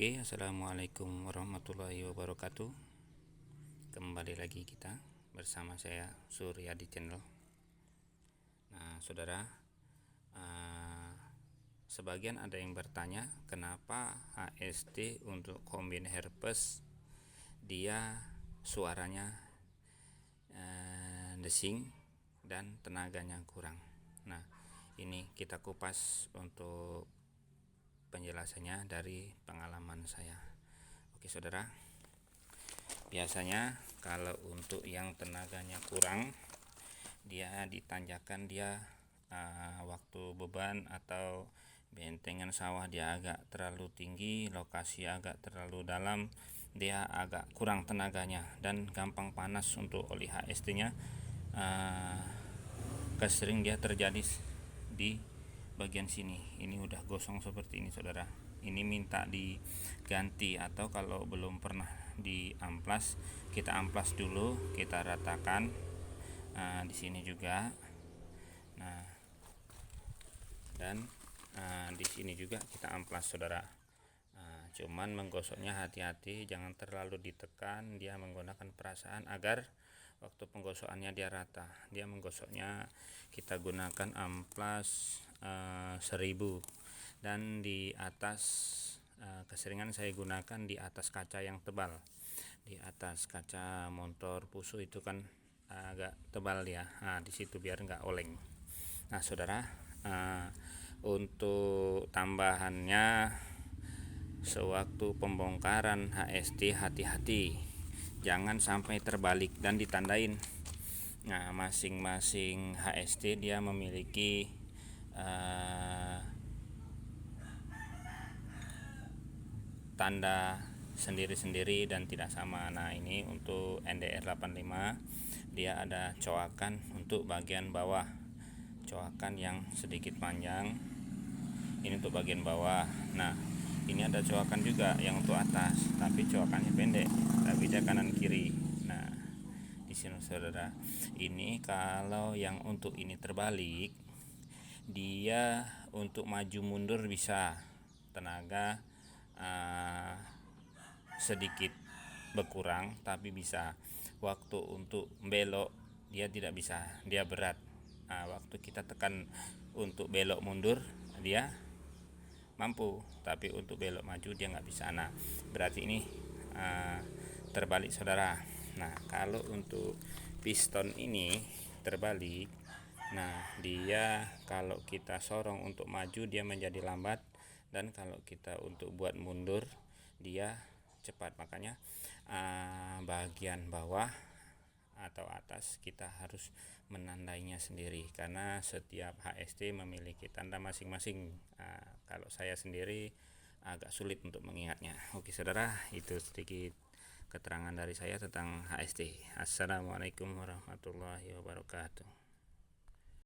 Oke, assalamualaikum warahmatullahi wabarakatuh. Kembali lagi kita bersama saya Surya di channel. Nah, saudara, sebagian ada yang bertanya kenapa HST untuk kombin herpes dia suaranya desing dan tenaganya kurang. Nah, ini kita kupas untuk penjelasannya dari pengalaman saya. Oke saudara, biasanya kalau untuk yang tenaganya kurang, dia ditanjakan dia waktu beban atau bentengan sawah dia agak terlalu tinggi, lokasi agak terlalu dalam, dia agak kurang tenaganya dan gampang panas untuk oli HST nya. Kesering dia terjadi di bagian sini. Ini udah gosong seperti ini saudara, ini minta diganti, atau kalau belum pernah di amplas, kita amplas dulu, kita ratakan. Di sini juga, nah, dan di sini juga kita amplas saudara. Cuman menggosoknya hati-hati, jangan terlalu ditekan, dia menggunakan perasaan agar waktu penggosokannya dia rata. Dia menggosoknya kita gunakan amplas 1000, dan di atas keseringan saya gunakan di atas kaca yang tebal. Di atas kaca motor Fuso itu kan agak tebal dia. Nah, di situ biar nggak oleng. Nah, saudara, untuk tambahannya, sewaktu pembongkaran HST hati-hati, jangan sampai terbalik dan ditandain. Nah, masing-masing HST dia memiliki tanda sendiri-sendiri dan tidak sama. Nah, ini untuk NDR85 dia ada coakan untuk bagian bawah, coakan yang sedikit panjang. Ini untuk bagian bawah. Nah, ini ada coakan juga yang untuk atas, tapi coakannya pendek, tapi dia kanan kiri. Nah, di sini saudara, ini kalau yang untuk ini terbalik, dia untuk maju mundur bisa, tenaga sedikit berkurang, tapi bisa. Waktu untuk belok dia tidak bisa, dia berat. Waktu kita tekan untuk belok mundur dia mampu, tapi untuk belok maju dia nggak bisa. Nah, berarti ini terbalik saudara. Nah, kalau untuk piston ini terbalik, nah dia kalau kita sorong untuk maju dia menjadi lambat, dan kalau kita untuk buat mundur dia cepat. Makanya bagian bawah atau atas kita harus menandainya sendiri, karena setiap HST memiliki tanda masing-masing. Kalau saya sendiri agak sulit untuk mengingatnya. Oke saudara, itu sedikit keterangan dari saya tentang HST. Assalamualaikum warahmatullahi wabarakatuh.